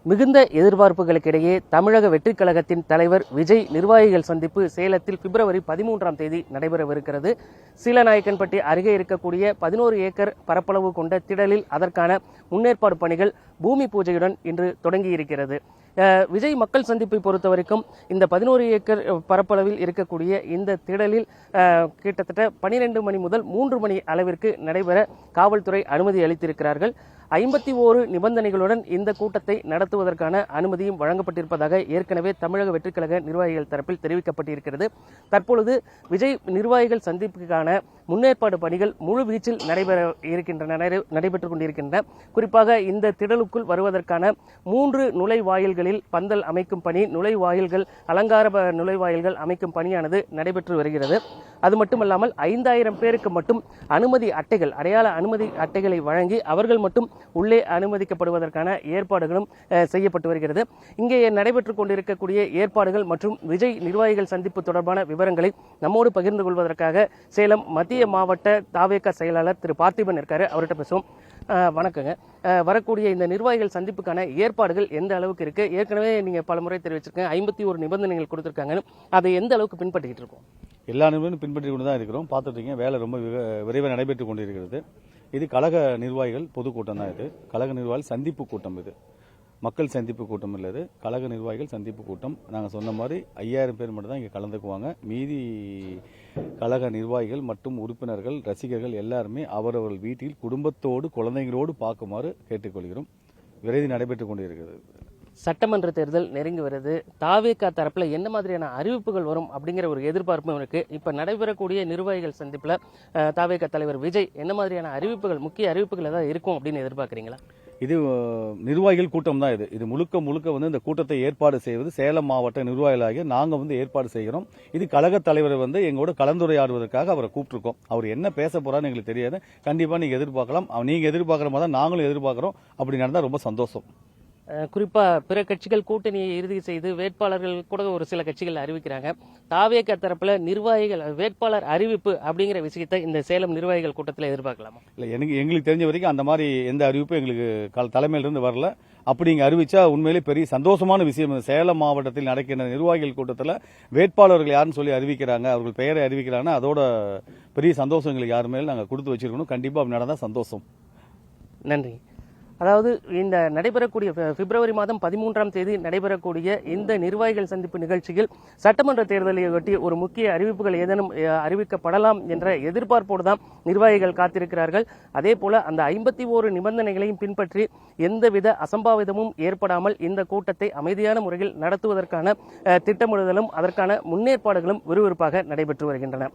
மிகுந்த எதிர்பார்ப்புகளுக்கிடையே தமிழக வெற்றிக் கழகத்தின் தலைவர் விஜய் நிர்வாகிகள் சந்திப்பு சேலத்தில் பிப்ரவரி 13ஆம் தேதி நடைபெறவிருக்கிறது. சீலநாயக்கன்பட்டி அருகே இருக்கக்கூடிய 11 ஏக்கர் பரப்பளவு கொண்ட திடலில் அதற்கான முன்னேற்பாடு பணிகள் பூமி பூஜையுடன் இன்று தொடங்கியிருக்கிறது. விஜய் மக்கள் சந்திப்பை பொறுத்த வரைக்கும் இந்த 11 ஏக்கர் பரப்பளவில் இருக்கக்கூடிய இந்த திடலில் கிட்டத்தட்ட 12 மணி முதல் 3 மணி அளவிற்கு நடைபெற காவல்துறை அனுமதி அளித்திருக்கிறார்கள். 51 நிபந்தனைகளுடன் இந்த கூட்டத்தை நடத்துவதற்கான அனுமதியும் வழங்கப்பட்டிருப்பதாக ஏற்கனவே தமிழக வெற்றிக் கழக நிர்வாகிகள் தரப்பில் தெரிவிக்கப்பட்டிருக்கிறது. தற்பொழுது விஜய் நிர்வாகிகள் சந்திப்புக்கான முன்னேற்பாடு பணிகள் முழு வீச்சில் நடைபெற்றுக் கொண்டிருக்கின்றன. குறிப்பாக இந்த திடலுக்குள் வருவதற்கான 3 நுழைவாயில்களில் பந்தல் அமைக்கும் பணி, நுழைவாயில்கள் அலங்கார நுழைவாயில்கள் அமைக்கும் பணியானது நடைபெற்று வருகிறது. அது மட்டுமல்லாமல் 5000 பேருக்கு மட்டும் அனுமதி அட்டைகள், அடையாள அனுமதி அட்டைகளை வழங்கி அவர்கள் மட்டும் உள்ளே அனுமதிக்கப்படுவதற்கான ஏற்பாடுகளும் செய்யப்பட்டு வருகிறது. இங்கே நடைபெற்றுக் கொண்டிருக்கக்கூடிய ஏற்பாடுகள் மற்றும் விஜய் நிர்வாகிகள் சந்திப்பு தொடர்பான விவரங்களை நம்மோடு பகிர்ந்து கொள்வதற்காக சேலம் மத்திய மாவட்ட தாவேக செயலாளர் திரு பார்த்திபன் இருக்காரு. அவர்கிட்ட பேசுவோம். வணக்கங்க. வரக்கூடிய இந்த நிர்வாகிகள் சந்திப்புக்கான ஏற்பாடுகள் எந்த அளவுக்கு இருக்கு? ஏற்கனவே நீங்க பல முறை தெரிவிச்சிருக்கீங்க, 51 நிபந்தனைகள் கொடுத்திருக்காங்க. அதை எந்த அளவுக்கு பின்பற்றிட்டு இருக்கோம்? எல்லா நிபந்தனையும் பின்பற்றி கொண்டு தான் இருக்கிறோம். பார்த்துட்டீங்க, வேலை ரொம்ப விரைவாக நடைபெற்றுக் கொண்டிருக்கிறது. இது கழக நிர்வாகிகள் பொதுக்கூட்டம் தான். இது கழக நிர்வாகிகள் சந்திப்பு கூட்டம். இது மக்கள் சந்திப்பு கூட்டம் இல்லை, இது கழக நிர்வாகிகள் சந்திப்பு கூட்டம். நாங்கள் சொன்ன மாதிரி 5000 பேர் மட்டும் தான் இங்கே கலந்துக்குவாங்க. மீதி கழக நிர்வாகிகள் மற்றும் உறுப்பினர்கள், ரசிகர்கள் எல்லாருமே அவரவர்கள் வீட்டில் குடும்பத்தோடு குழந்தைகளோடு பார்க்குமாறு கேட்டுக்கொள்கிறோம். விரைவில் நடைபெற்றுக் கொண்டிருக்கிறது. சட்டமன்ற தேர்தல் நெருங்கி வருது. தாவேகா தரப்புல என்ன மாதிரியான அறிவிப்புகள் வரும் அப்படிங்கிற ஒரு எதிர்பார்ப்பும் இருக்கு. இப்ப நடைபெறக்கூடிய நிர்வாகிகள் சந்திப்புல தாவேகா தலைவர் விஜய் என்ன மாதிரியான அறிவிப்புகள், முக்கிய அறிவிப்புகள் ஏதாவது இருக்கும் அப்படின்னு எதிர்பார்க்கறீங்களா? இது நிர்வாகிகள் கூட்டம் தான். இது முழுக்க முழுக்க இந்த கூட்டத்தை ஏற்பாடு செய்வது சேலம் மாவட்ட நிர்வாகிகளாகிய நாங்கள் ஏற்பாடு செய்கிறோம். இது கழக தலைவர் எங்களோட கலந்துரையாடுவதற்காக அவரை கூப்பிட்டுருக்கோம். அவர் என்ன பேச போறான்னு எங்களுக்கு தெரியாது. கண்டிப்பா நீங்க எதிர்பார்க்கலாம். நீங்க எதிர்பார்க்கிற மாதிரி தான் நாங்களும் எதிர்பார்க்கிறோம். அப்படி நடந்தா ரொம்ப சந்தோஷம். குறிப்பா பிற கட்சிகள் கூட்டணியை இறுதி செய்து வேட்பாளர்கள் கூட ஒரு சில கட்சிகள் அறிவிக்கிறாங்க. தாவேகா தரப்புல நிர்வாகிகள் வேட்பாளர் அறிவிப்பு அப்படிங்கிற விஷயத்தை இந்த சேலம் நிர்வாகிகள் கூட்டத்தில் எதிர்பார்க்கலாமா? இல்ல, எங்களுக்கு தெரிஞ்ச வரைக்கும் அந்த மாதிரி எந்த அறிவிப்பும் எங்களுக்கு தலைமையிலிருந்து வரல. அப்படி இங்க அறிவிச்சா உண்மையிலே பெரிய சந்தோஷமான விஷயம். சேலம் மாவட்டத்தில் நடக்கின்ற நிர்வாகிகள் கூட்டத்தில் வேட்பாளர்கள் யாருன்னு சொல்லி அறிவிக்கிறாங்க, அவர்கள் பெயரை அறிவிக்கிறாங்கன்னா அதோட பெரிய சந்தோஷம் எங்களுக்கு யாருமே நாங்கள் கொடுத்து வச்சிருக்கணும். கண்டிப்பா அப்படி நடந்தா சந்தோஷம். நன்றி. அதாவது இந்த நடைபெறக்கூடிய பிப்ரவரி மாதம் 13ஆம் தேதி நடைபெறக்கூடிய இந்த நிர்வாகிகள் சந்திப்பு நிகழ்ச்சியில் சட்டமன்ற தேர்தலை ஒட்டி ஒரு முக்கிய அறிவிப்புகள் ஏதேனும் அறிவிக்கப்படலாம் என்ற எதிர்பார்ப்போடு தான் நிர்வாகிகள் காத்திருக்கிறார்கள். அதே போல அந்த 51 நிபந்தனைகளையும் பின்பற்றி எந்தவித அசம்பாவிதமும் ஏற்படாமல் இந்த கூட்டத்தை அமைதியான முறையில் நடத்துவதற்கான திட்டமிடுதலும் அதற்கான முன்னேற்பாடுகளும் விறுவிறுப்பாக நடைபெற்று வருகின்றன.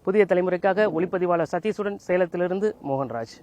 புதிய தலைமுறைக்காக ஒளிப்பதிவாளர் சதீஷுடன் சேலத்திலிருந்து மோகன்ராஜ்.